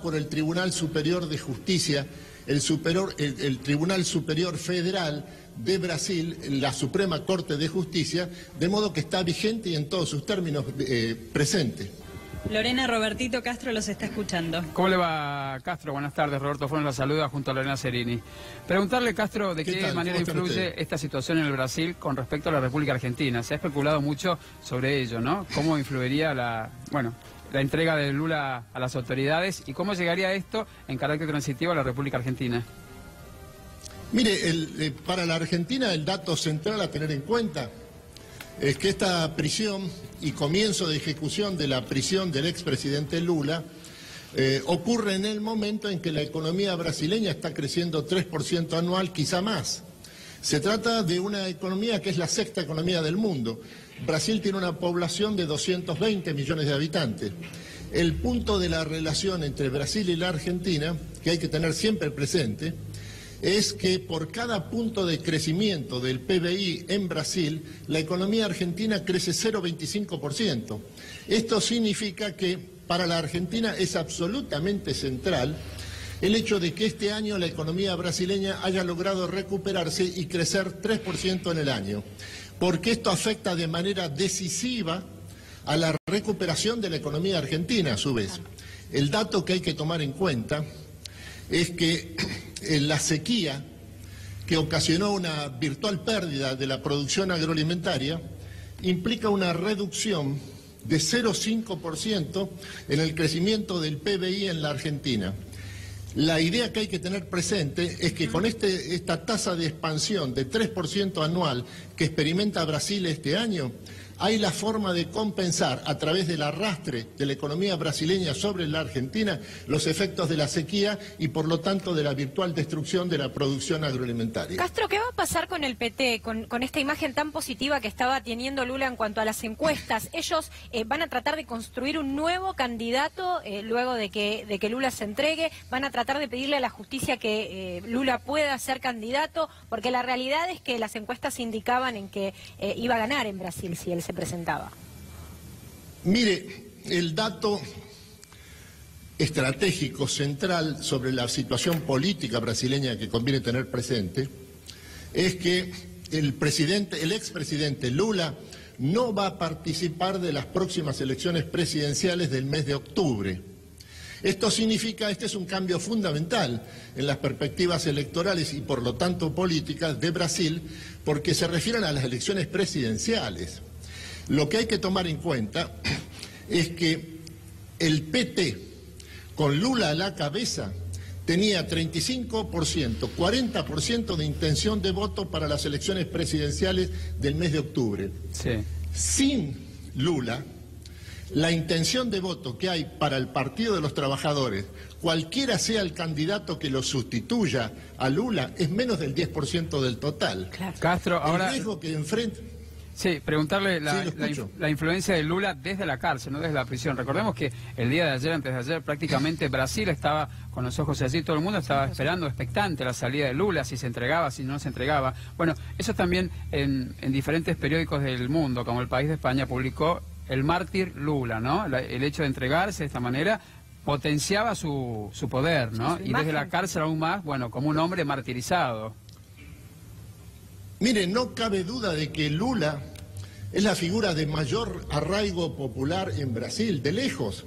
por el Tribunal Superior de Justicia, el Tribunal Superior Federal de Brasil, la Suprema Corte de Justicia, de modo que está vigente y en todos sus términos presente. Lorena, Robertito Castro los está escuchando. ¿Cómo le va, Castro? Buenas tardes. Roberto Funes la saluda junto a Lorena Cerini. Preguntarle, Castro, de qué manera influye esta situación en el Brasil con respecto a la República Argentina. Se ha especulado mucho sobre ello, ¿no? ¿Cómo influiría la entrega de Lula a las autoridades y cómo llegaría esto en carácter transitivo a la República Argentina? Mire, para la Argentina el dato central a tener en cuenta es que esta prisión y comienzo de ejecución de la prisión del expresidente Lula ocurre en el momento en que la economía brasileña está creciendo 3% anual, quizá más. Se trata de una economía que es la sexta economía del mundo. Brasil tiene una población de 220 millones de habitantes. El punto de la relación entre Brasil y la Argentina, que hay que tener siempre presente, es que por cada punto de crecimiento del PBI en Brasil, la economía argentina crece 0,25%. Esto significa que para la Argentina es absolutamente central el hecho de que este año la economía brasileña haya logrado recuperarse y crecer 3% en el año, porque esto afecta de manera decisiva a la recuperación de la economía argentina a su vez. El dato que hay que tomar en cuenta es que la sequía que ocasionó una virtual pérdida de la producción agroalimentaria implica una reducción de 0,5% en el crecimiento del PBI en la Argentina. La idea que hay que tener presente es que con esta tasa de expansión de 3% anual que experimenta Brasil este año, hay la forma de compensar a través del arrastre de la economía brasileña sobre la Argentina los efectos de la sequía y por lo tanto de la virtual destrucción de la producción agroalimentaria. Castro, ¿qué va a pasar con el PT, con esta imagen tan positiva que estaba teniendo Lula en cuanto a las encuestas? Ellos van a tratar de construir un nuevo candidato luego de que Lula se entregue, van a tratar de pedirle a la justicia que Lula pueda ser candidato, porque la realidad es que las encuestas indicaban en que iba a ganar en Brasil si él se presentaba. Mire, el dato estratégico central sobre la situación política brasileña que conviene tener presente es que el expresidente Lula no va a participar de las próximas elecciones presidenciales del mes de octubre. Esto significa, este es un cambio fundamental en las perspectivas electorales y por lo tanto políticas de Brasil, porque se refieren a las elecciones presidenciales. Lo que hay que tomar en cuenta es que el PT, con Lula a la cabeza, tenía 35%, 40% de intención de voto para las elecciones presidenciales del mes de octubre. Sí. Sin Lula, la intención de voto que hay para el Partido de los Trabajadores, cualquiera sea el candidato que lo sustituya a Lula, es menos del 10% del total. Claro. Castro, ahora... El riesgo que enfrenta... Sí, preguntarle la influencia de Lula desde la cárcel, no desde la prisión. Recordemos que el día de ayer, antes de ayer, prácticamente Brasil estaba con los ojos allí, todo el mundo estaba esperando, expectante, la salida de Lula, si se entregaba, si no se entregaba. Bueno, eso también en diferentes periódicos del mundo, como El País de España, publicó el mártir Lula, ¿no? El hecho de entregarse de esta manera potenciaba su poder, ¿no? Y desde la cárcel aún más, bueno, como un hombre martirizado. Mire, no cabe duda de que Lula es la figura de mayor arraigo popular en Brasil, de lejos.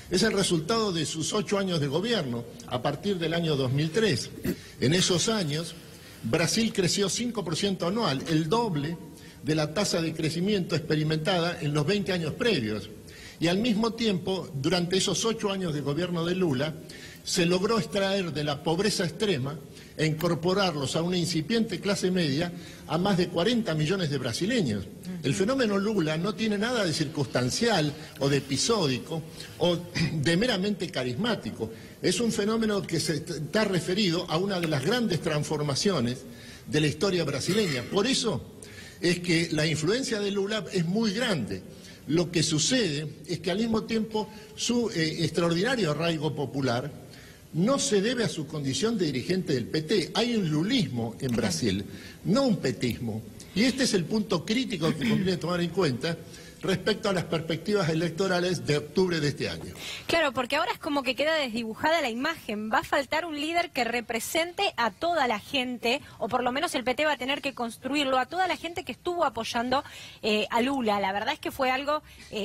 Es el resultado de sus 8 años de gobierno, a partir del año 2003. En esos años, Brasil creció 5% anual, el doble de la tasa de crecimiento experimentada en los 20 años previos. Y al mismo tiempo, durante esos 8 años de gobierno de Lula, se logró extraer de la pobreza extrema e incorporarlos a una incipiente clase media a más de 40 millones de brasileños. El fenómeno Lula no tiene nada de circunstancial o de episódico o de meramente carismático. Es un fenómeno que se está referido a una de las grandes transformaciones de la historia brasileña. Por eso es que la influencia de Lula es muy grande. Lo que sucede es que al mismo tiempo su extraordinario arraigo popular no se debe a su condición de dirigente del PT. Hay un lulismo en Brasil, no un petismo. Y este es el punto crítico que conviene tomar en cuenta respecto a las perspectivas electorales de octubre de este año. Claro, porque ahora es como que queda desdibujada la imagen. Va a faltar un líder que represente a toda la gente, o por lo menos el PT va a tener que construirlo, a toda la gente que estuvo apoyando a Lula. La verdad es que fue algo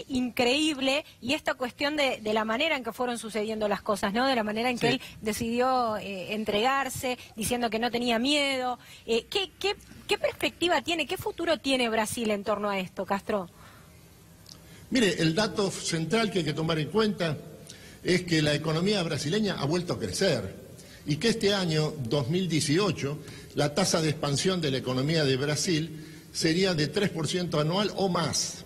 increíble, y esta cuestión de la manera en que fueron sucediendo las cosas, ¿no? De la manera en que él decidió entregarse, diciendo que no tenía miedo. ¿Qué perspectiva tiene, qué futuro tiene Brasil en torno a esto, Castro? Mire, el dato central que hay que tomar en cuenta es que la economía brasileña ha vuelto a crecer y que este año, 2018, la tasa de expansión de la economía de Brasil sería de 3% anual o más.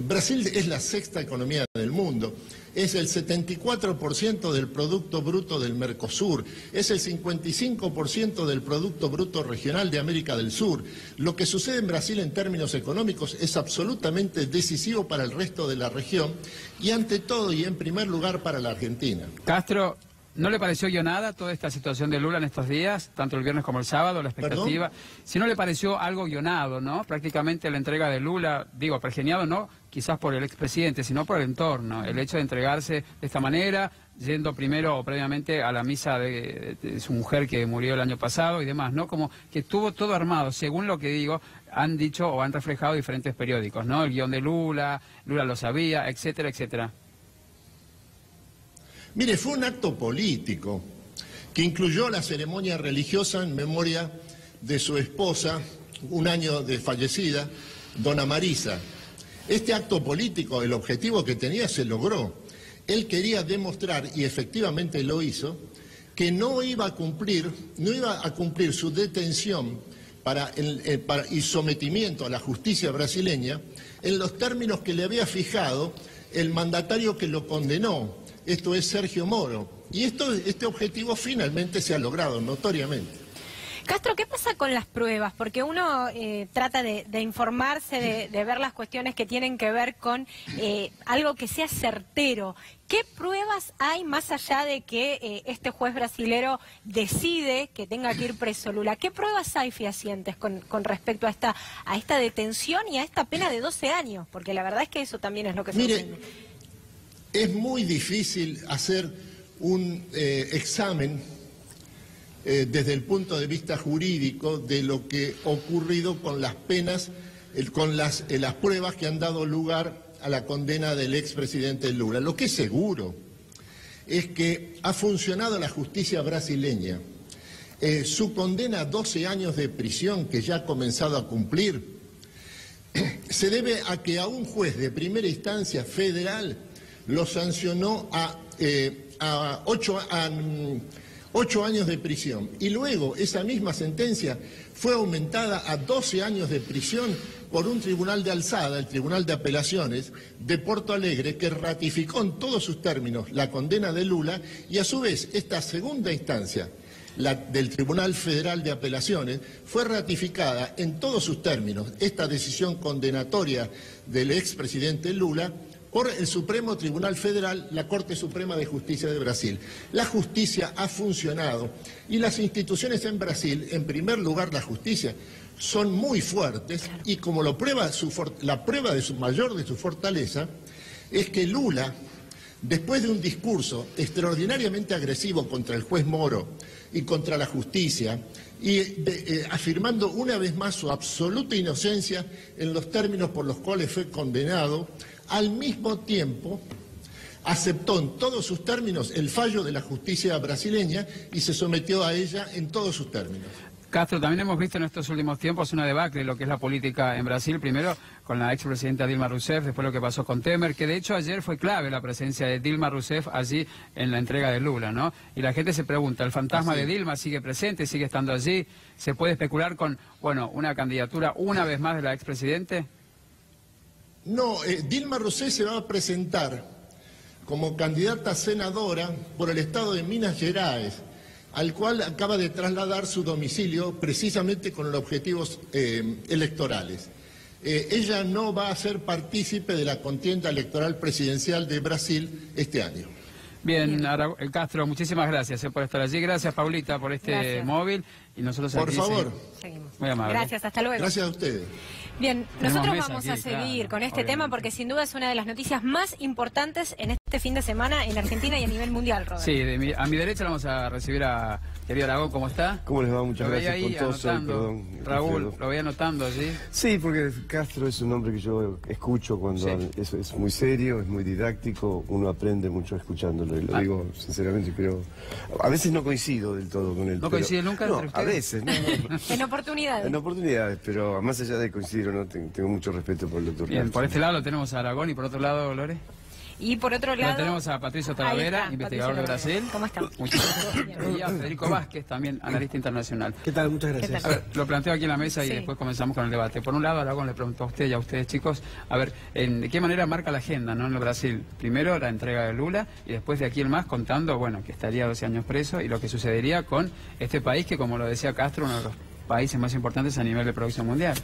Brasil es la sexta economía del mundo, es el 74% del Producto Bruto del Mercosur, es el 55% del Producto Bruto Regional de América del Sur. Lo que sucede en Brasil en términos económicos es absolutamente decisivo para el resto de la región y ante todo y en primer lugar para la Argentina. Castro, ¿no le pareció guionada toda esta situación de Lula en estos días, tanto el viernes como el sábado, la expectativa? ¿Perdón? Si no le pareció algo guionado, ¿no? Prácticamente la entrega de Lula, digo, pergeniado no quizás por el expresidente, sino por el entorno. El hecho de entregarse de esta manera, yendo primero o previamente a la misa de su mujer que murió el año pasado y demás, ¿no? Como que estuvo todo armado, según lo que digo, han dicho o han reflejado diferentes periódicos, ¿no? El guión de Lula, Lula lo sabía, etcétera, etcétera. Mire, fue un acto político que incluyó la ceremonia religiosa en memoria de su esposa, un año de fallecida, dona Marisa. Este acto político, el objetivo que tenía, se logró. Él quería demostrar, y efectivamente lo hizo, que no iba a cumplir su detención y sometimiento a la justicia brasileña en los términos que le había fijado el mandatario que lo condenó. Esto es Sergio Moro. Y este objetivo finalmente se ha logrado, notoriamente. Castro, ¿qué pasa con las pruebas? Porque uno trata de informarse, de ver las cuestiones que tienen que ver con algo que sea certero. ¿Qué pruebas hay más allá de que este juez brasilero decide que tenga que ir preso Lula? ¿Qué pruebas hay fehacientes con respecto a esta detención y a esta pena de 12 años? Porque la verdad es que eso también es lo que se entiende. Mire, es muy difícil hacer un examen desde el punto de vista jurídico de lo que ha ocurrido con las penas, con las pruebas que han dado lugar a la condena del expresidente Lula. Lo que es seguro es que ha funcionado la justicia brasileña. Su condena a 12 años de prisión, que ya ha comenzado a cumplir, se debe a que a un juez de primera instancia federal lo sancionó a 8 años de prisión, y luego esa misma sentencia fue aumentada a 12 años de prisión por un tribunal de alzada, el Tribunal de Apelaciones de Porto Alegre, que ratificó en todos sus términos la condena de Lula, y a su vez esta segunda instancia, la del Tribunal Federal de Apelaciones, fue ratificada en todos sus términos, esta decisión condenatoria del expresidente Lula, por el Supremo Tribunal Federal, la Corte Suprema de Justicia de Brasil. La justicia ha funcionado y las instituciones en Brasil, en primer lugar la justicia, son muy fuertes, y como la prueba de su fortaleza es que Lula, después de un discurso extraordinariamente agresivo contra el juez Moro y contra la justicia, y afirmando una vez más su absoluta inocencia en los términos por los cuales fue condenado, al mismo tiempo aceptó en todos sus términos el fallo de la justicia brasileña y se sometió a ella en todos sus términos. Castro, también hemos visto en estos últimos tiempos una debacle de lo que es la política en Brasil, primero con la expresidenta Dilma Rousseff, después lo que pasó con Temer, que de hecho ayer fue clave la presencia de Dilma Rousseff allí en la entrega de Lula, ¿no? Y la gente se pregunta, ¿el fantasma de Dilma sigue presente, sigue estando allí? ¿Se puede especular con, bueno, una candidatura una vez más de la expresidente? No, Dilma Rousseff se va a presentar como candidata a senadora por el estado de Minas Gerais, al cual acaba de trasladar su domicilio precisamente con los objetivos electorales. Ella no va a ser partícipe de la contienda electoral presidencial de Brasil este año. Bien, Castro, muchísimas gracias por estar allí. Gracias, Paulita, por este móvil. Y nosotros por aquí favor. Seguimos. Muy amable. Gracias, hasta luego. Gracias a ustedes. Bien, Tenemos nosotros mesa vamos aquí, a seguir claro, con este obviamente. tema porque sin duda es una de las noticias más importantes en este fin de semana en Argentina y a nivel mundial, Robert. Sí, a mi derecha vamos a recibir a querido Aragón, ¿cómo está? ¿Cómo les va? Muchas Lo veía gracias ahí con todo. anotando. Raúl, lo veía anotando allí. Sí, porque Castro es un hombre que yo escucho cuando es muy serio, es muy didáctico, uno aprende mucho escuchándolo, y lo digo sinceramente, creo. A veces no coincido del todo con él. ¿No coincide nunca No, entre a ustedes? veces, no. En oportunidades. En oportunidades, pero más allá de coincidir o no, tengo mucho respeto por el doctor Bien, Castro. por este lado lo tenemos a Aragón y por otro lado, Lore. Y por otro lado... Tenemos a Patricio Talavera, investigador de Brasil. ¿Cómo está? Muchísimas gracias. Y a Federico Vázquez, también analista internacional. ¿Qué tal? Muchas gracias. ¿Qué tal? A ver, lo planteo aquí en la mesa y Sí. después comenzamos con el debate. Por un lado, Aragón le preguntó a usted y a ustedes, chicos, a ver, ¿de qué manera marca la agenda, ¿no? En el Brasil? Primero, la entrega de Lula y después de aquí en más contando, bueno, que estaría 12 años preso y lo que sucedería con este país que, como lo decía Castro, uno de los países más importantes a nivel de producción mundial.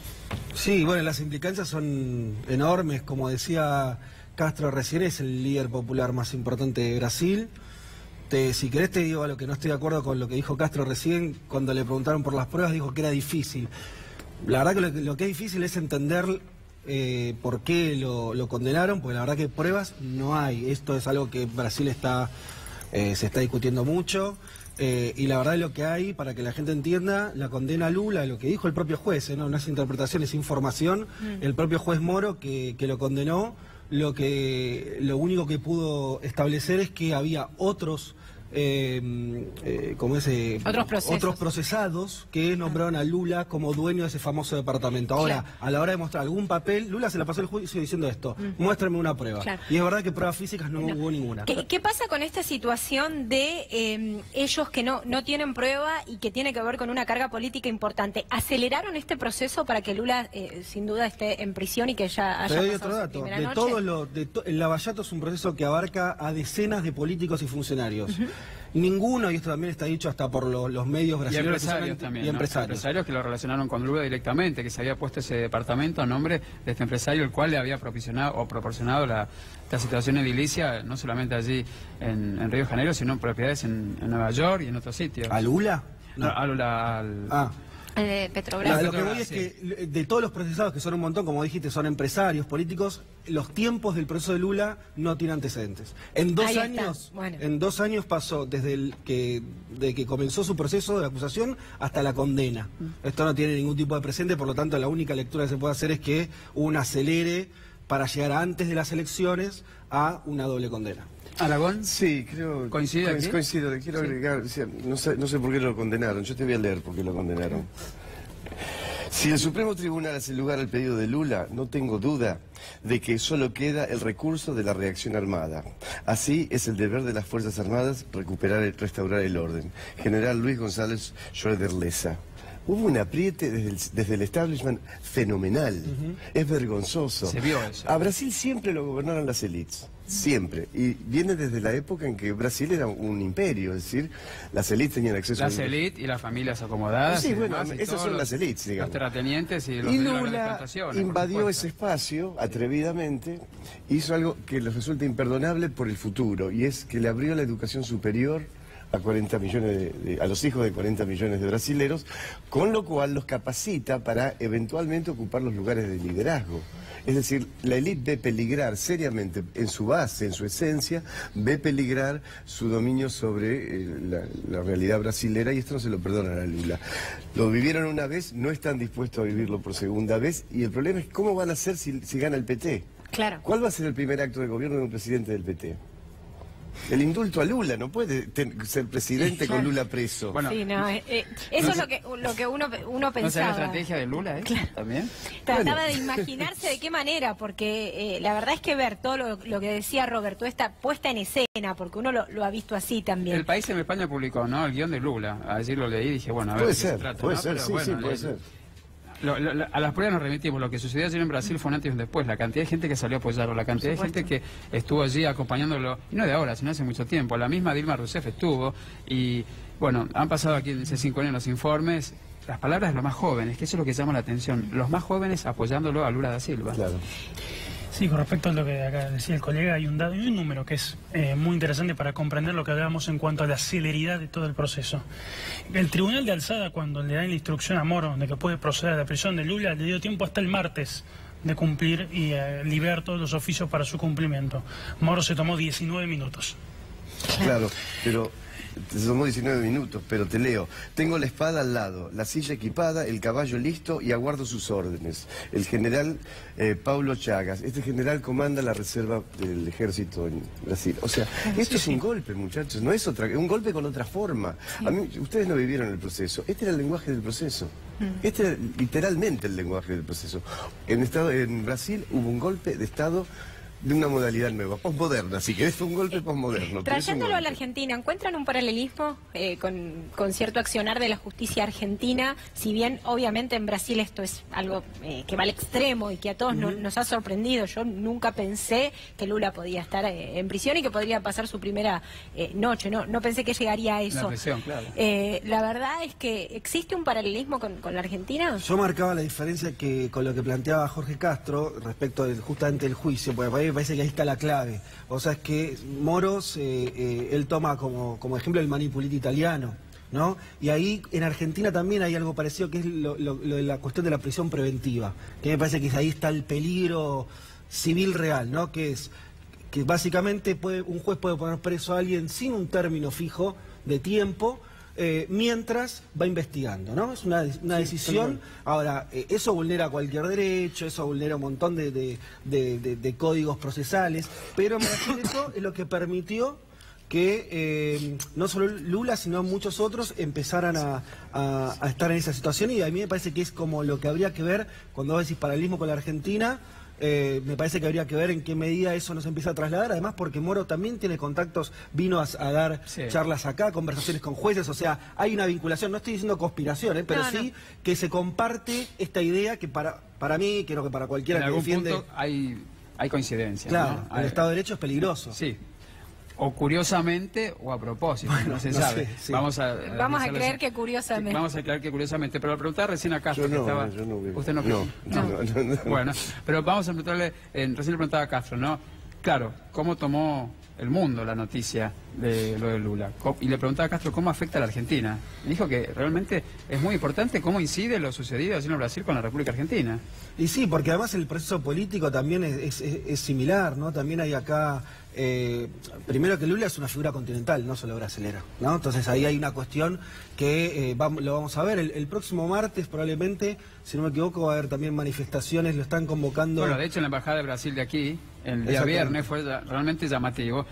Sí, bueno, las implicancias son enormes. Como decía Castro recién, es el líder popular más importante de Brasil. Si querés te digo a lo que no estoy de acuerdo con lo que dijo Castro recién, cuando le preguntaron por las pruebas, dijo que era difícil. La verdad que lo que es difícil es entender por qué lo condenaron, porque la verdad que pruebas no hay. Esto es algo que Brasil se está discutiendo mucho. Y la verdad lo que hay, para que la gente entienda, la condena a Lula, lo que dijo el propio juez, no es interpretación, es información, el propio juez Moro que lo condenó, lo único que pudo establecer es que había otros otros procesados que nombraron a Lula como dueño de ese famoso departamento. Ahora, a la hora de mostrar algún papel, Lula se la pasó el juicio diciendo esto: muéstrame una prueba. Claro. Y es verdad que pruebas físicas no hubo ninguna. ¿Qué pasa con esta situación de ellos que no tienen prueba y que tiene que ver con una carga política importante? ¿Aceleraron este proceso para que Lula sin duda esté en prisión y que ya haya Te doy pasado otro su dato. primera noche? El lavallato es un proceso que abarca a decenas de políticos y funcionarios. Ninguno, y esto también está dicho hasta por los medios Y brasileños empresarios también, y ¿no? empresarios. Empresarios que lo relacionaron con Lula directamente, que se había puesto ese departamento a nombre de este empresario, el cual le había proporcionado la situación edilicia, no solamente allí en Río de Janeiro, sino en propiedades en Nueva York y en otros sitios. ¿A Lula? No, a Lula, Petrobras. Lo que voy es que de todos los procesados, que son un montón, como dijiste, son empresarios, políticos, los tiempos del proceso de Lula no tienen antecedentes. En 2 años, en 2 años pasó desde que comenzó su proceso de acusación hasta la condena. Esto no tiene ningún tipo de precedente, por lo tanto la única lectura que se puede hacer es que hubo un acelere para llegar antes de las elecciones a una doble condena. ¿Aragón? Sí, creo. ¿Coincido? Coincido, le quiero agregar, no sé por qué lo condenaron, yo te voy a leer por qué lo condenaron. Si el Supremo Tribunal hace lugar al pedido de Lula, no tengo duda de que solo queda el recurso de la reacción armada. Así es el deber de las Fuerzas Armadas restaurar el orden. General Luis González Schroeder Leza. Hubo un apriete desde el establishment fenomenal. Es vergonzoso. Se vio eso. A Brasil siempre lo gobernaron las élites. Siempre. Y viene desde la época en que Brasil era un imperio. Es decir, las élites tenían acceso Las élites y las familias acomodadas. Sí, bueno, demás, y esas todos son las élites, digamos. Los terratenientes y los Y de las Lula plantaciones, invadió ese espacio atrevidamente, hizo algo que les resulta imperdonable por el futuro, y es que le abrió la educación superior a 40 millones a los hijos de 40 millones de brasileros, con lo cual los capacita para eventualmente ocupar los lugares de liderazgo. Es decir, la élite ve peligrar seriamente, en su base, en su esencia, ve peligrar su dominio sobre la realidad brasilera, y esto no se lo perdonan a Lula. Lo vivieron una vez, no están dispuestos a vivirlo por segunda vez, y el problema es cómo van a hacer si gana el PT. Claro. ¿Cuál va a ser el primer acto de gobierno de un presidente del PT? El indulto a Lula, no puede ser presidente con Lula preso. Bueno, sí, no, eso es lo que uno ¿no pensaba. será la estrategia de Lula también? Trataba de imaginarse de qué manera, porque la verdad es que ver todo lo que decía Roberto, esta puesta en escena, porque uno lo ha visto así también. El País en España publicó, ¿no?, el guión de Lula. Ayer lo leí y dije, bueno, a ver Puede qué ser, se trata. puede ¿no? ser, Pero sí, bueno, sí, puede ser. A las pruebas nos remitimos. Lo que sucedió ayer en Brasil fue un antes y un después. La cantidad de gente que salió a apoyarlo, la cantidad de gente que estuvo allí acompañándolo, y no de ahora, sino hace mucho tiempo. La misma Dilma Rousseff estuvo, y bueno, han pasado aquí en C5 N los informes, las palabras de los más jóvenes, que eso es lo que llama la atención. Los más jóvenes apoyándolo a Lula da Silva. Claro. Sí, con respecto a lo que acá decía el colega, hay un dato y un número que es muy interesante para comprender lo que hablábamos en cuanto a la celeridad de todo el proceso. El Tribunal de Alzada, cuando le da la instrucción a Moro de que puede proceder a la prisión de Lula, le dio tiempo hasta el martes de cumplir y liberar todos los oficios para su cumplimiento. Moro se tomó 19 minutos. Claro, pero te tomó 19 minutos, pero te leo. Tengo la espada al lado, la silla equipada, el caballo listo y aguardo sus órdenes. El general Paulo Chagas. Este general comanda la reserva del ejército en Brasil. O sea, esto es un golpe, muchachos, no es otra, es un golpe con otra forma. A mí, ustedes no vivieron el proceso. Este era el lenguaje del proceso. Este era literalmente el lenguaje del proceso. En Brasil hubo un golpe de Estado de una modalidad nueva, posmoderna, así que es un golpe posmoderno. Trayéndolo a la Argentina, ¿encuentran un paralelismo con cierto accionar de la justicia argentina? Si bien obviamente en Brasil esto es algo que va al extremo y que a todos nos ha sorprendido. Yo nunca pensé que Lula podía estar en prisión y que podría pasar su primera noche. No pensé que llegaría a eso. La prisión, claro. La verdad es que existe un paralelismo con la Argentina. Yo marcaba la diferencia que con lo que planteaba Jorge Castro respecto justamente del juicio, porque me parece que ahí está la clave. O sea, es que Moros, él toma como ejemplo el manipulito italiano, ¿no? Y ahí en Argentina también hay algo parecido, que es la cuestión de la prisión preventiva, que me parece que ahí está el peligro civil real, ¿no? Que es que básicamente un juez puede poner preso a alguien sin un término fijo de tiempo, mientras va investigando, ¿no? Es una decisión. Ahora, eso vulnera cualquier derecho, eso vulnera un montón de códigos procesales, pero eso es lo que permitió que no solo Lula, sino muchos otros empezaran a estar en esa situación, y a mí me parece que es como lo que habría que ver cuando vos decís paralelismo con la Argentina. Me parece que habría que ver en qué medida eso nos empieza a trasladar, además porque Moro también tiene contactos, vino a dar charlas acá, conversaciones con jueces, o sea, hay una vinculación, no estoy diciendo conspiración, pero sí que se comparte esta idea que para mí, creo que para cualquiera que defiende... En algún punto hay coincidencia. Claro, ¿no? El Estado de Derecho es peligroso. Sí. O curiosamente o a propósito, bueno, no se sabe. Sé, sí. Vamos a creer que curiosamente. Sí, vamos a creer que curiosamente, pero le preguntaba recién a Castro yo no, que estaba... Yo no, ¿Usted no cree? No. Bueno, pero vamos a preguntarle, recién le preguntaba a Castro, ¿no? Claro, ¿cómo tomó el mundo la noticia de lo de Lula? Y le preguntaba a Castro cómo afecta a la Argentina. Me dijo que realmente es muy importante cómo incide lo sucedido allí en Brasil con la República Argentina. Y sí, porque además el proceso político también es similar, ¿no? También hay acá... primero que Lula es una figura continental, no solo brasilera, ¿no? Entonces ahí hay una cuestión que lo vamos a ver. El próximo martes probablemente, si no me equivoco, va a haber también manifestaciones, lo están convocando... Bueno, de hecho en la Embajada de Brasil de aquí, el día viernes, fue realmente llamativo,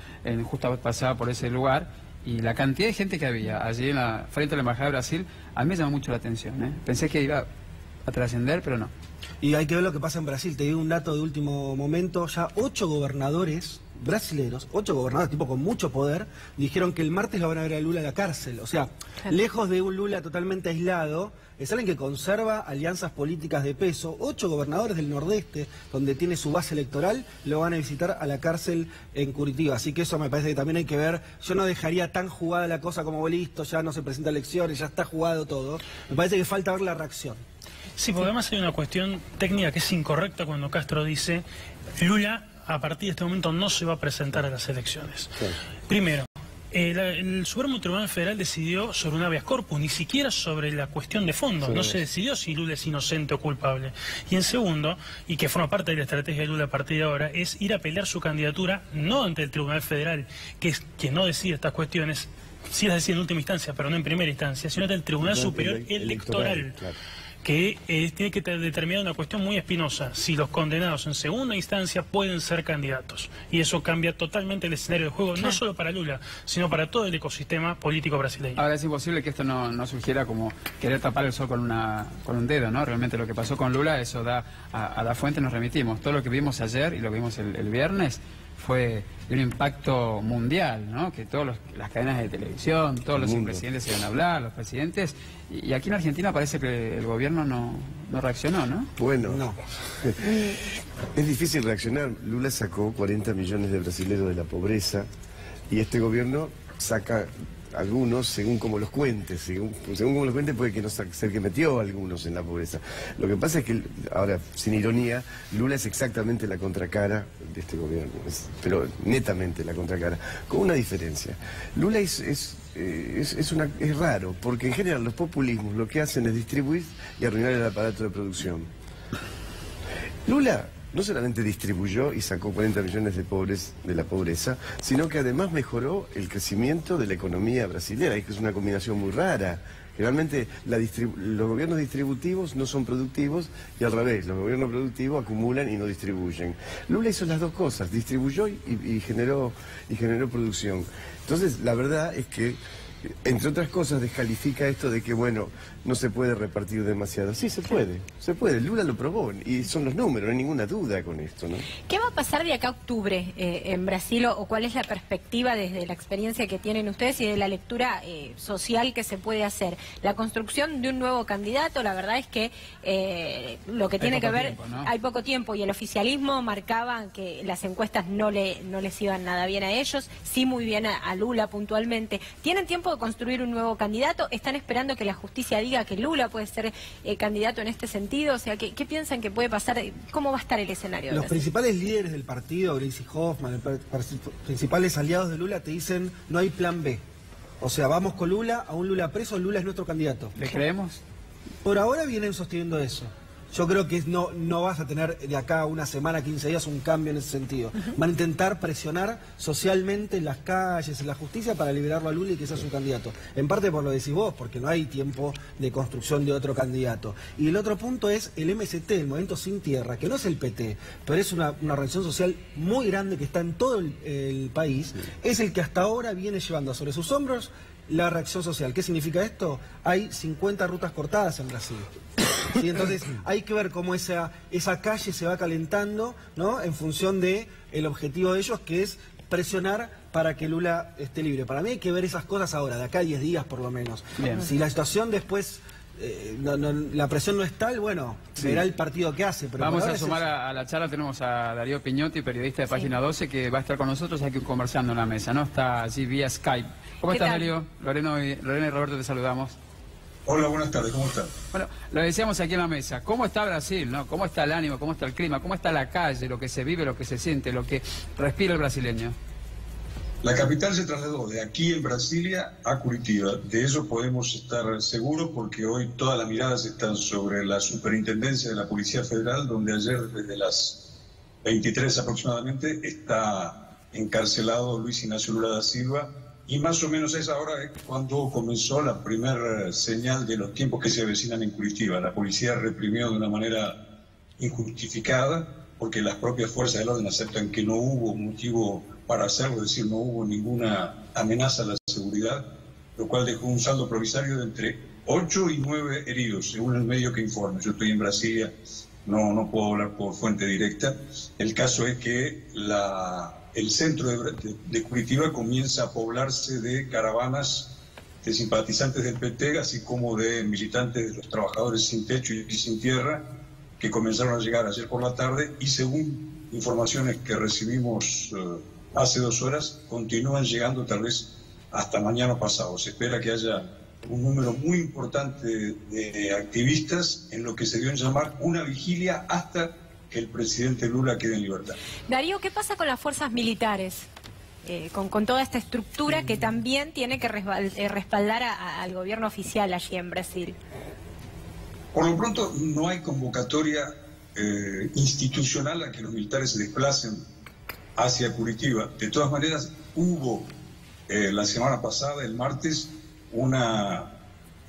justo pasaba por ese lugar, y la cantidad de gente que había allí frente a la Embajada de Brasil, a mí me llamó mucho la atención, ¿eh? Pensé que iba a trascender, pero no. Y hay que ver lo que pasa en Brasil. Te digo un dato de último momento, ya 8 gobernadores brasileños, 8 gobernadores, tipo con mucho poder, dijeron que el martes lo van a ver a Lula en la cárcel. O sea, lejos de un Lula totalmente aislado, es alguien que conserva alianzas políticas de peso. 8 gobernadores del Nordeste, donde tiene su base electoral, lo van a visitar a la cárcel en Curitiba. Así que eso me parece que también hay que ver. Yo no dejaría tan jugada la cosa como listo, ya no se presenta elecciones, ya está jugado todo. Me parece que falta ver la reacción. Sí, porque además hay una cuestión técnica que es incorrecta cuando Castro dice Lula a partir de este momento no se va a presentar a las elecciones. Sí. Primero, el Supremo Tribunal Federal decidió sobre un habeas corpus, ni siquiera sobre la cuestión de fondo. Sí. No se decidió si Lula es inocente o culpable. Y en segundo, y que forma parte de la estrategia de Lula a partir de ahora, es ir a pelear su candidatura no ante el Tribunal Federal, que es quien no decide estas cuestiones, sí las decide en última instancia, pero no en primera instancia, sino ante el Tribunal Superior Electoral. Claro. Que tiene que determinar una cuestión muy espinosa, si los condenados en segunda instancia pueden ser candidatos. Y eso cambia totalmente el escenario del juego, no solo para Lula, sino para todo el ecosistema político brasileño. Ahora es imposible que esto no surgiera como querer tapar el sol con un dedo, ¿no? Realmente lo que pasó con Lula, eso da a la fuente nos remitimos. Todo lo que vimos ayer y lo que vimos el viernes fue de un impacto mundial, ¿no? Que todas las cadenas de televisión, todos los presidentes se iban a hablar, los presidentes, y aquí en Argentina parece que el gobierno no reaccionó, ¿no? Bueno, no. Es difícil reaccionar. Lula sacó 40 millones de brasileños de la pobreza y este gobierno saca algunos, según como los cuentes, según como los cuentes puede que no ser que metió a algunos en la pobreza. Lo que pasa es que, ahora, sin ironía, Lula es exactamente la contracara de este gobierno, pero netamente la contracara, con una diferencia. Lula es raro, porque en general los populismos lo que hacen es distribuir y arruinar el aparato de producción. Lula no solamente distribuyó y sacó 40 millones de pobres de la pobreza, sino que además mejoró el crecimiento de la economía brasileña, y que es una combinación muy rara. Generalmente los gobiernos distributivos no son productivos y al revés, los gobiernos productivos acumulan y no distribuyen. Lula hizo las dos cosas, distribuyó y generó producción. Entonces, la verdad es que, entre otras cosas, descalifica esto de que, bueno, no se puede repartir demasiado. Sí, se puede. Lula lo probó y son los números, no hay ninguna duda con esto, ¿no? ¿Qué va a pasar de acá a octubre en Brasil o cuál es la perspectiva desde la experiencia que tienen ustedes y de la lectura social que se puede hacer? La construcción de un nuevo candidato, la verdad es que lo que tiene que ver, ¿no? Hay poco tiempo y el oficialismo marcaba que las encuestas no les iban nada bien a ellos, sí muy bien a Lula puntualmente. ¿Tienen tiempo de construir un nuevo candidato? ¿Están esperando que la justicia diga que Lula puede ser candidato en este sentido? O sea, ¿qué piensan que puede pasar? ¿Cómo va a estar el escenario? Los principales líderes del partido, Gleisi Hoffmann, los principales aliados de Lula te dicen no hay plan B. O sea, vamos con Lula, a un Lula preso, Lula es nuestro candidato. ¿Le creemos? Por ahora vienen sosteniendo eso. Yo creo que no vas a tener de acá a una semana, 15 días, un cambio en ese sentido. Van a intentar presionar socialmente en las calles, en la justicia, para liberarlo a Lula y que sea su candidato. En parte por lo decís vos, porque no hay tiempo de construcción de otro candidato. Y el otro punto es el MST, el Movimiento Sin Tierra, que no es el PT, pero es una organización social muy grande que está en todo el país. Es el que hasta ahora viene llevando sobre sus hombros la reacción social. ¿Qué significa esto? Hay 50 rutas cortadas en Brasil. ¿Sí? Entonces hay que ver cómo esa calle se va calentando, ¿no? En función de el objetivo de ellos, que es presionar para que Lula esté libre. Para mí hay que ver esas cosas ahora, de acá a 10 días por lo menos. Bien. Si la situación después, la presión no es tal, bueno, verá el partido que hace. Pero vamos a sumar a la charla, tenemos a Darío Piñotti, periodista de Página 12, que va a estar con nosotros aquí conversando en la mesa, ¿no? Está allí vía Skype. ¿Cómo estás, Darío? Lorena y Roberto, te saludamos. Hola, buenas tardes, ¿cómo están? Bueno, lo decíamos aquí en la mesa, ¿cómo está Brasil, no? ¿Cómo está el ánimo, cómo está el clima, cómo está la calle, lo que se vive, lo que se siente, lo que respira el brasileño? La capital se trasladó de aquí en Brasilia a Curitiba. De eso podemos estar seguros porque hoy todas las miradas están sobre la superintendencia de la Policía Federal, donde ayer desde las 23 aproximadamente está encarcelado Luis Ignacio Lula da Silva. Y más o menos a esa hora es cuando comenzó la primera señal de los tiempos que se avecinan en Curitiba. La policía reprimió de una manera injustificada porque las propias fuerzas del orden aceptan que no hubo motivo para hacerlo, es decir, no hubo ninguna amenaza a la seguridad, lo cual dejó un saldo provisorio de entre 8 y 9 heridos, según el medio que informa. Yo estoy en Brasilia, no puedo hablar por fuente directa. El caso es que el centro de Curitiba comienza a poblarse de caravanas de simpatizantes del PT, así como de militantes de los trabajadores sin techo y sin tierra, que comenzaron a llegar ayer por la tarde y, según informaciones que recibimos hace 2 horas, continúan llegando tal vez hasta mañana pasado. Se espera que haya un número muy importante de activistas en lo que se dio en llamar una vigilia hasta que el presidente Lula quede en libertad. Darío, ¿qué pasa con las fuerzas militares? Con toda esta estructura que también tiene que respaldar al gobierno oficial allí en Brasil. Por lo pronto no hay convocatoria institucional a que los militares se desplacen hacia Curitiba. De todas maneras, hubo la semana pasada, el martes, una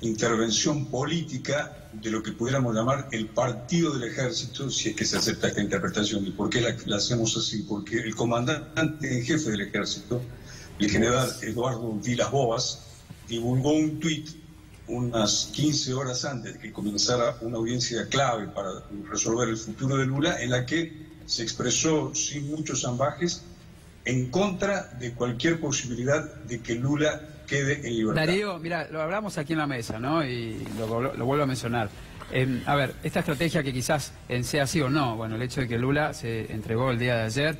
intervención política de lo que pudiéramos llamar el partido del ejército, si es que se acepta esta interpretación. ¿Y por qué la hacemos así? Porque el comandante en jefe del ejército, el general Eduardo Vilas Boas, divulgó un tuit unas 15 horas antes de que comenzara una audiencia clave para resolver el futuro de Lula, en la que se expresó sin muchos ambajes en contra de cualquier posibilidad de que Lula quede en libertad. Darío, mira, lo hablamos aquí en la mesa, ¿no? Y lo vuelvo a mencionar. A ver, esta estrategia que quizás sea así o no, bueno, el hecho de que Lula se entregó el día de ayer,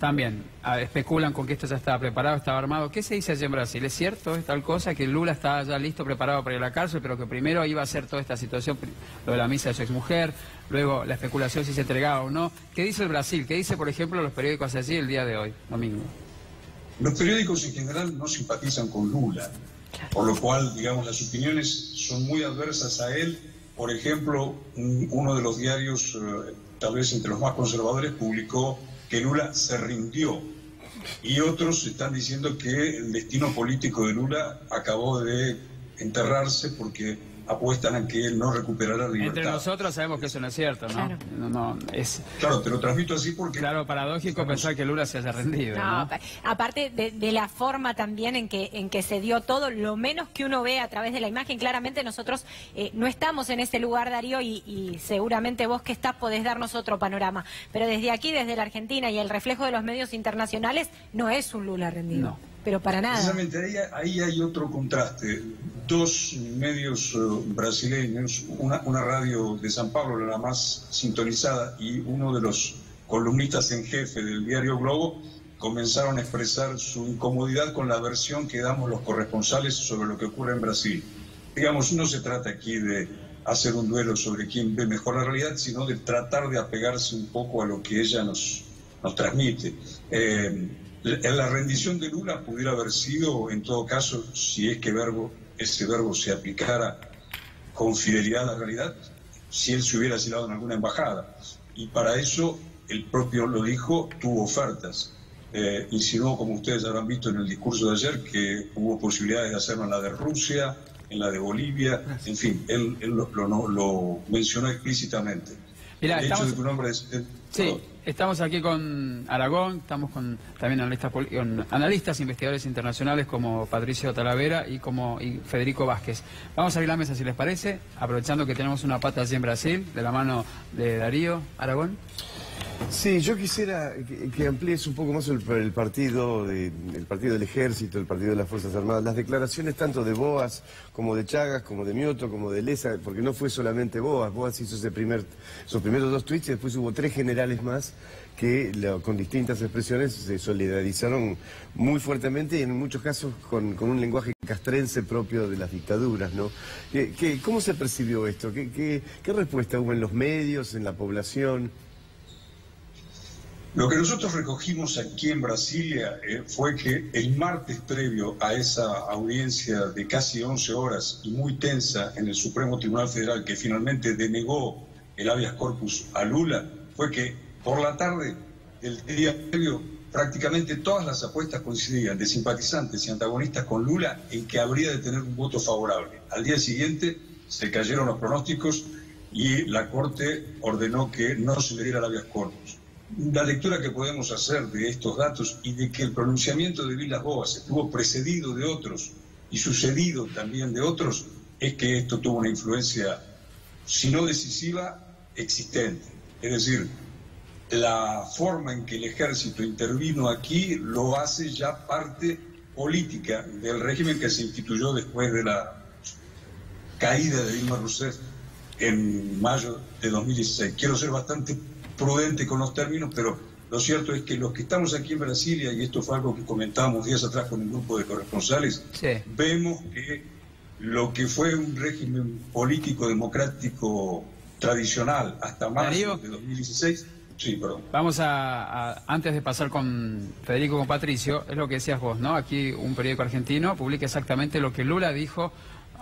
También especulan con que esto ya estaba preparado, estaba armado. ¿Qué se dice allí en Brasil? ¿Es cierto? ¿Es tal cosa? Que Lula estaba ya listo, preparado para ir a la cárcel, pero que primero iba a hacer toda esta situación, lo de la misa de su exmujer, luego la especulación si se entregaba o no. ¿Qué dice el Brasil? ¿Qué dice, por ejemplo, los periódicos allí el día de hoy, domingo? Los periódicos en general no simpatizan con Lula, por lo cual, digamos, las opiniones son muy adversas a él. Por ejemplo, uno de los diarios, tal vez entre los más conservadores, publicó que Lula se rindió, y otros están diciendo que el destino político de Lula acabó de enterrarse porque apuestan a que él no recuperará la libertad. Entre nosotros sabemos que eso no es cierto, ¿no? Claro. No, es... Claro, te lo transmito así porque... Claro, paradójico pensar que Lula se haya rendido, ¿no? Aparte de la forma también en que se dio todo, lo menos que uno ve a través de la imagen, claramente nosotros no estamos en ese lugar, Darío, y seguramente vos que estás podés darnos otro panorama. Pero desde aquí, desde la Argentina y el reflejo de los medios internacionales, no es un Lula rendido. No. Pero para nada. Precisamente ahí hay otro contraste. Dos medios brasileños, una radio de San Pablo, la más sintonizada, y uno de los columnistas en jefe del diario Globo, comenzaron a expresar su incomodidad con la versión que damos los corresponsales sobre lo que ocurre en Brasil. Digamos, no se trata aquí de hacer un duelo sobre quién ve mejor la realidad, sino de tratar de apegarse un poco a lo que ella nos transmite. La rendición de Lula pudiera haber sido, en todo caso, si es que ese verbo se aplicara con fidelidad a la realidad, si él se hubiera asilado en alguna embajada. Y para eso, el propio lo dijo, tuvo ofertas. Insinuó, como ustedes habrán visto en el discurso de ayer, que hubo posibilidades de hacerlo en la de Rusia, en la de Bolivia, en fin, él lo mencionó explícitamente. Mirá, el hecho de que un hombre... Sí, estamos aquí con Aragón, estamos con también analistas, investigadores internacionales como Patricio Talavera y Federico Vázquez. Vamos a abrir la mesa, si les parece, aprovechando que tenemos una pata allí en Brasil, de la mano de Darío. Aragón. Sí, yo quisiera que amplíes un poco más el partido del Ejército, el partido de las Fuerzas Armadas, las declaraciones tanto de Boas como de Chagas, como de Mioto, como de Lessa, porque no fue solamente Boas. Boas hizo esos primeros 2 tweets y después hubo 3 generales más que con distintas expresiones se solidarizaron muy fuertemente y en muchos casos con un lenguaje castrense propio de las dictaduras, ¿no? ¿Cómo se percibió esto? ¿Qué respuesta hubo en los medios, en la población? Lo que nosotros recogimos aquí en Brasilia fue que el martes previo a esa audiencia de casi 11 horas y muy tensa en el Supremo Tribunal Federal, que finalmente denegó el habeas corpus a Lula, fue que por la tarde del día previo prácticamente todas las apuestas coincidían de simpatizantes y antagonistas con Lula en que habría de tener un voto favorable. Al día siguiente se cayeron los pronósticos y la Corte ordenó que no se le diera el habeas corpus. La lectura que podemos hacer de estos datos y de que el pronunciamiento de Vilas Boas estuvo precedido de otros y sucedido también de otros, es que esto tuvo una influencia, si no decisiva, existente. Es decir, la forma en que el ejército intervino aquí lo hace ya parte política del régimen que se instituyó después de la caída de Dilma Rousseff en mayo de 2016. Quiero ser bastante prudente con los términos, pero lo cierto es que los que estamos aquí en Brasilia, y esto fue algo que comentábamos días atrás con un grupo de corresponsales, sí, vemos que lo que fue un régimen político democrático tradicional hasta marzo de 2016... Sí, perdón. Vamos antes de pasar con Federico, con Patricio, es lo que decías vos, ¿no? Aquí un periódico argentino publica exactamente lo que Lula dijo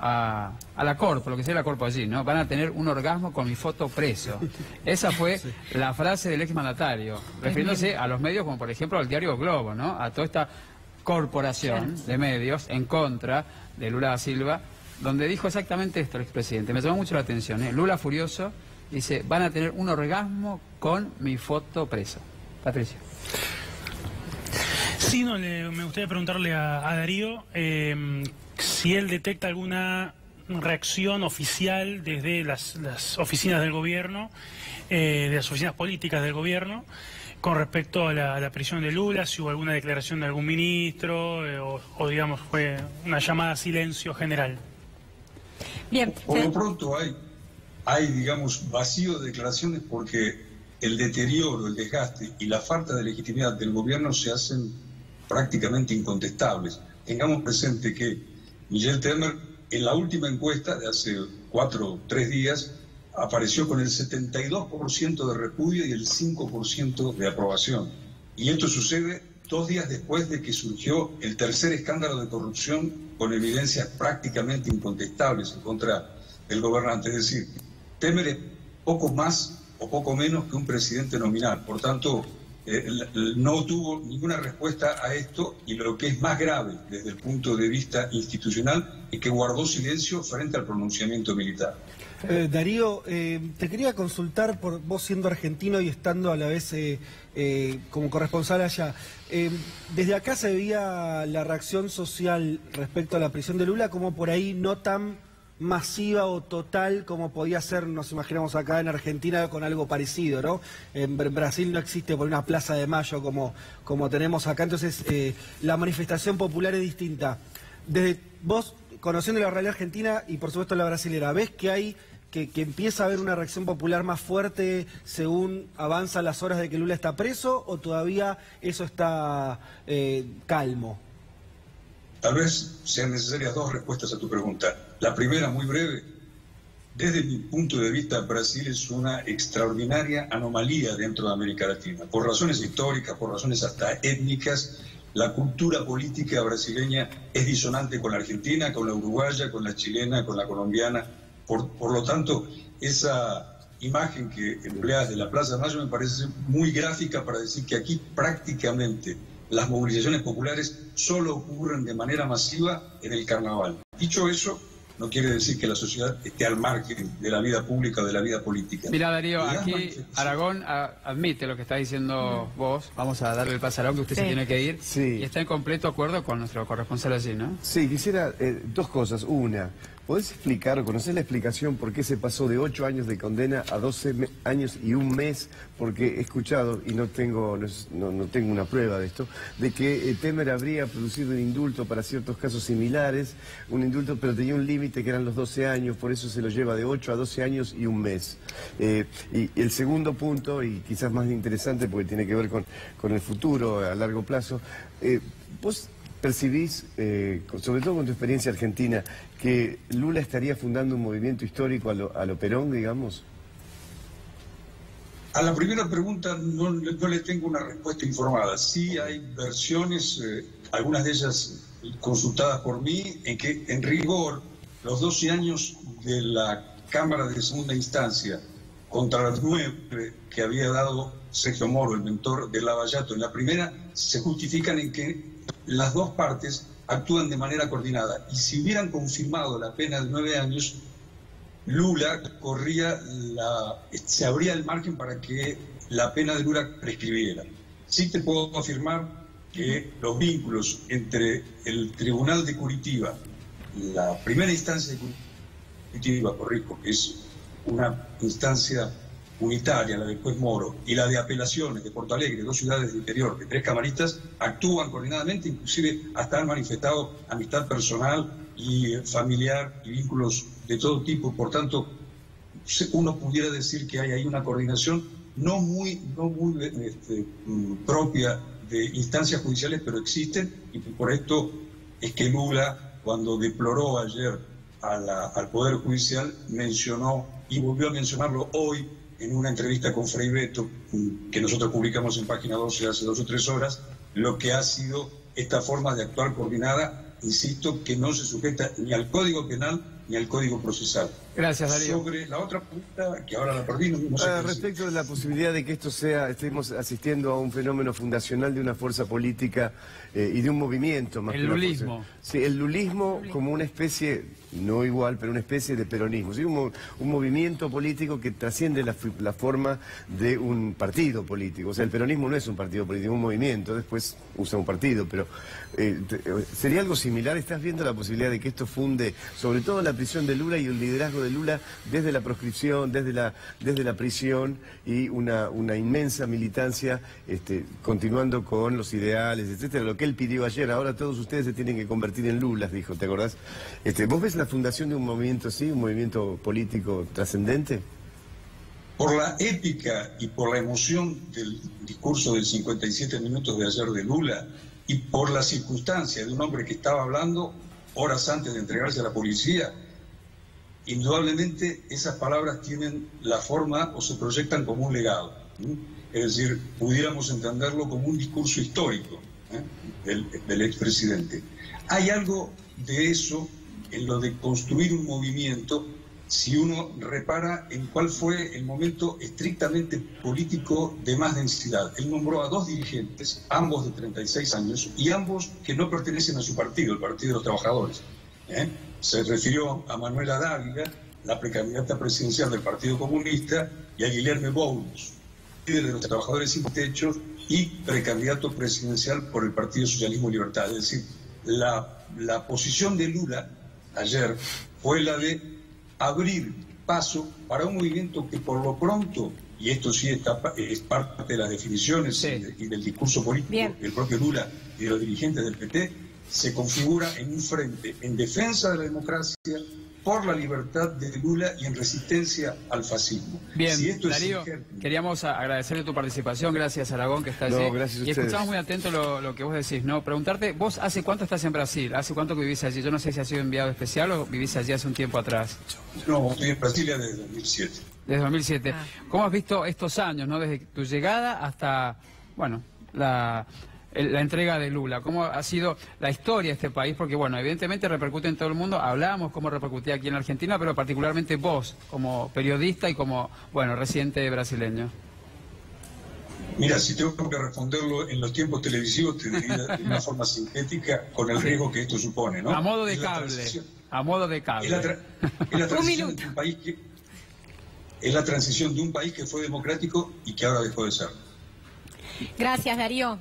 a la Corpo, lo que sea la Corpo allí, ¿no? Van a tener un orgasmo con mi foto preso. Esa fue la frase del exmandatario, refiriéndose a los medios como por ejemplo al diario Globo, ¿no? A toda esta corporación de medios en contra de Lula da Silva, donde dijo exactamente esto el expresidente. Me llamó mucho la atención, ¿eh? Lula furioso dice, van a tener un orgasmo con mi foto preso. Patricio. Sí, no, me gustaría preguntarle a Darío si él detecta alguna reacción oficial desde las oficinas del gobierno, de las oficinas políticas del gobierno, con respecto a la prisión de Lula, si hubo alguna declaración de algún ministro, o digamos fue una llamada a silencio general. Bien. Por lo pronto hay digamos, vacío de declaraciones porque el deterioro, el desgaste y la falta de legitimidad del gobierno se hacen prácticamente incontestables. Tengamos presente que Michel Temer, en la última encuesta de hace 4 o 3 días, apareció con el 72% de repudio y el 5% de aprobación. Y esto sucede 2 días después de que surgió el tercer escándalo de corrupción con evidencias prácticamente incontestables en contra del gobernante. Es decir, Temer es poco más o poco menos que un presidente nominal. Por tanto, no tuvo ninguna respuesta a esto, y lo que es más grave desde el punto de vista institucional es que guardó silencio frente al pronunciamiento militar. Darío, te quería consultar, por vos siendo argentino y estando a la vez como corresponsal allá, desde acá se veía la reacción social respecto a la prisión de Lula como por ahí no tan masiva o total como podía ser, nos imaginamos acá en Argentina con algo parecido, ¿no? En Brasil no existe por una plaza de mayo como tenemos acá, entonces la manifestación popular es distinta. Desde vos, conociendo la realidad argentina y por supuesto la brasilera, ¿ves que hay que empieza a haber una reacción popular más fuerte según avanzan las horas de que Lula está preso, o todavía eso está calmo? Tal vez sean necesarias 2 respuestas a tu pregunta. La primera, muy breve. Desde mi punto de vista, Brasil es una extraordinaria anomalía dentro de América Latina. Por razones históricas, por razones hasta étnicas, la cultura política brasileña es disonante con la argentina, con la uruguaya, con la chilena, con la colombiana. Por lo tanto, esa imagen que empleas de la Plaza de Mayo me parece muy gráfica para decir que aquí prácticamente las movilizaciones populares solo ocurren de manera masiva en el carnaval. Dicho eso, no quiere decir que la sociedad esté al margen de la vida pública o de la vida política. Mira, Darío, aquí Aragón admite lo que está diciendo vos. Vamos a darle el pase a Aragón, que usted se tiene que ir. Sí. Y está en completo acuerdo con nuestro corresponsal allí, ¿no? Sí, quisiera 2 cosas. Una, ¿podés explicar o conocer la explicación por qué se pasó de 8 años de condena a 12 años y 1 mes? Porque he escuchado, y no tengo una prueba de esto, de que Temer habría producido un indulto para ciertos casos similares, un indulto, pero tenía un límite que eran los 12 años, por eso se lo lleva de 8 a 12 años y 1 mes. Y el segundo punto, y quizás más interesante porque tiene que ver con el futuro a largo plazo, vos percibís, sobre todo con tu experiencia argentina, que Lula estaría fundando un movimiento histórico a lo Perón, digamos? A la primera pregunta no le tengo una respuesta informada. Sí hay versiones, algunas de ellas consultadas por mí, en que en rigor los 12 años de la Cámara de Segunda Instancia contra los 9 que había dado Sergio Moro, el mentor de Lavallato, en la primera, se justifican en que las 2 partes actúan de manera coordinada. Y si hubieran confirmado la pena de 9 años, Lula se abría el margen para que la pena de Lula prescribiera. Sí te puedo afirmar que los vínculos entre el Tribunal de Curitiba, la primera instancia de Curitiba, corrijo, que es una instancia unitaria, la del juez Moro, y la de apelaciones de Porto Alegre, 2 ciudades del interior, de 3 camaristas, actúan coordinadamente, inclusive hasta han manifestado amistad personal y familiar y vínculos de todo tipo. Por tanto, uno pudiera decir que hay ahí una coordinación no muy propia de instancias judiciales, pero existen, y por esto es que Lula, cuando deploró ayer al Poder Judicial, mencionó, y volvió a mencionarlo hoy en una entrevista con Frei Beto, que nosotros publicamos en Página 12 hace 2 o 3 horas, lo que ha sido esta forma de actuar coordinada, insisto, que no se sujeta ni al Código Penal ni al Código Procesal. Gracias, Darío. Sobre la otra pregunta, que ahora la perdí, no sé respecto de la posibilidad de que esto estemos asistiendo a un fenómeno fundacional de una fuerza política y de un movimiento más. El lulismo. Sí, el lulismo como una especie, no igual, pero una especie de peronismo. ¿Sí? Un movimiento político que trasciende la forma de un partido político. O sea, el peronismo no es un partido político, es un movimiento, después usa un partido, pero ¿sería algo similar? ¿Estás viendo la posibilidad de que esto funde, sobre todo la prisión de Lula y el liderazgo de Lula desde la proscripción, desde la prisión, y una inmensa militancia continuando con los ideales, etcétera, lo que él pidió ayer? Ahora todos ustedes se tienen que convertir en Lulas, dijo, ¿te acordás? ¿Vos ves la fundación de un movimiento así, un movimiento político trascendente? por la épica y por la emoción del discurso de 57 minutos de ayer de Lula y por la circunstancia de un hombre que estaba hablando horas antes de entregarse a la policía, indudablemente esas palabras tienen la forma o se proyectan como un legado. Es decir, pudiéramos entenderlo como un discurso histórico del expresidente. Hay algo de eso en lo de construir un movimiento, si uno repara en cuál fue el momento estrictamente político de más densidad. Él nombró a dos dirigentes, ambos de 36 años, y ambos que no pertenecen a su partido, el Partido de los Trabajadores. Se refirió a Manuela Dávila, la precandidata presidencial del Partido Comunista, y a Guilherme Boulos, líder de los Trabajadores Sin Techo y precandidato presidencial por el Partido Socialismo y Libertad. Es decir, la posición de Lula ayer fue la de abrir paso para un movimiento que por lo pronto, y esto sí es parte de las definiciones y del discurso político del propio Lula y de los dirigentes del PT, se configura en un frente en defensa de la democracia, por la libertad de Lula y en resistencia al fascismo. Bien, si esto Darío, queríamos agradecerle tu participación, gracias Aragón que está allí. No, gracias a ustedes. Y escuchamos muy atento lo que vos decís, ¿no? Preguntarte, vos ¿hace cuánto estás en Brasil? ¿Hace cuánto que vivís allí? Yo no sé si has sido enviado especial o vivís allí hace un tiempo atrás. No, estoy en Brasilia desde 2007. Desde 2007. ¿Cómo has visto estos años, no? Desde tu llegada hasta, bueno, la entrega de Lula, cómo ha sido la historia de este país, porque bueno, evidentemente repercute en todo el mundo, hablamos cómo repercutía aquí en Argentina, pero particularmente vos, como periodista y como, bueno, residente brasileño. Mira, si tengo que responderlo en los tiempos televisivos, te diría de una forma sintética, con el riesgo que esto supone, ¿no? A modo de cable, a modo de cable. Es la transición de un país es la transición de un país que fue democrático y que ahora dejó de ser. Gracias, Darío.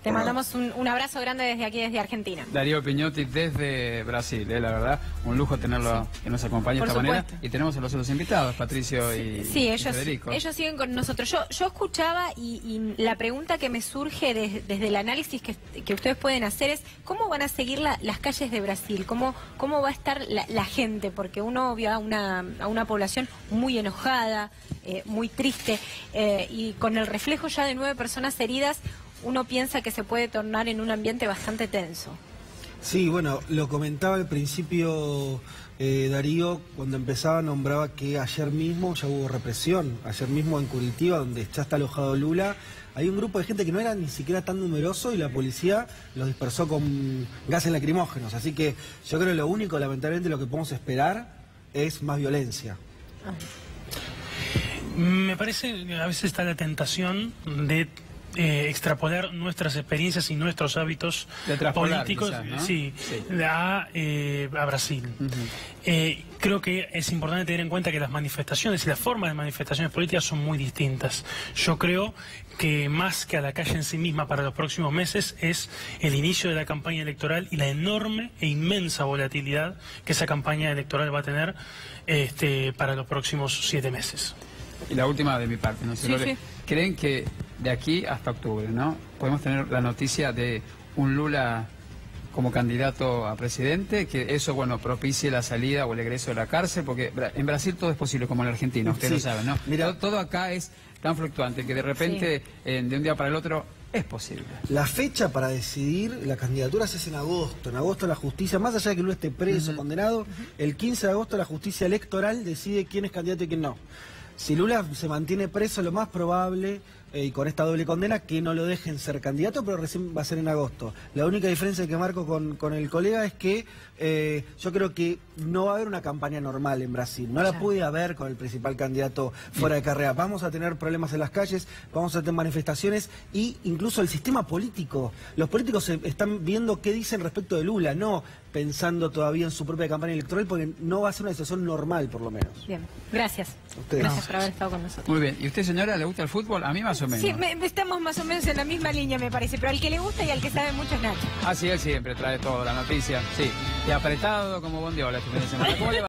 Te mandamos un abrazo grande desde aquí, desde Argentina. Darío Piñotti desde Brasil, la verdad, un lujo tenerlo que nos acompañe de esta manera. Y tenemos a los otros invitados, Patricio y Federico. Ellos siguen con nosotros. Yo escuchaba y la pregunta que me surge desde el análisis que ustedes pueden hacer es ¿cómo van a seguir las calles de Brasil? ¿Cómo va a estar la gente? Porque uno vio a una población muy enojada, muy triste, y con el reflejo ya de 9 personas heridas, uno piensa que se puede tornar en un ambiente bastante tenso. Sí, bueno, lo comentaba al principio Darío, cuando empezaba nombraba que ayer mismo ya hubo represión, ayer mismo en Curitiba, donde ya está alojado Lula, hay un grupo de gente que no era ni siquiera tan numeroso y la policía los dispersó con gases lacrimógenos, así que yo creo que lo único, lamentablemente, lo que podemos esperar es más violencia. Me parece que a veces está la tentación de extrapolar nuestras experiencias y nuestros hábitos políticos quizás, ¿no? A Brasil. Creo que es importante tener en cuenta que las manifestaciones y las formas de manifestaciones políticas son muy distintas. Yo creo que más que a la calle en sí misma para los próximos meses es el inicio de la campaña electoral y la enorme e inmensa volatilidad que esa campaña electoral va a tener para los próximos 7 meses. Y la última de mi parte, ¿no? ¿Creen que de aquí hasta octubre, ¿no? podemos tener la noticia de un Lula como candidato a presidente, que eso, bueno, propicie la salida o el egreso de la cárcel? Porque en Brasil todo es posible, como en Argentina, ustedes lo saben, ¿no? Mira, todo acá es tan fluctuante que de repente, de un día para el otro, es posible. La fecha para decidir la candidatura es en agosto. En agosto la justicia, más allá de que Lula esté preso, condenado, el 15 de agosto la justicia electoral decide quién es candidato y quién no. Si Lula se mantiene preso, lo más probable, y con esta doble condena, que no lo dejen ser candidato, pero recién va a ser en agosto. La única diferencia que marco con el colega es que yo creo que no va a haber una campaña normal en Brasil. No la puede haber con el principal candidato fuera de carrera. Vamos a tener problemas en las calles, vamos a tener manifestaciones e incluso el sistema político. Los políticos están viendo qué dicen respecto de Lula, no pensando todavía en su propia campaña electoral, porque no va a ser una situación normal, por lo menos. Bien, gracias. Gracias por haber estado con nosotros. Muy bien. ¿Y usted, señora, le gusta el fútbol? A mí más o menos. Sí, estamos más o menos en la misma línea, me parece, pero al que le gusta y al que sabe mucho es Nacho. Así él siempre trae todo, la noticia, sí. Y apretado como Bondiola este fin de semana. ¿Cómo le va?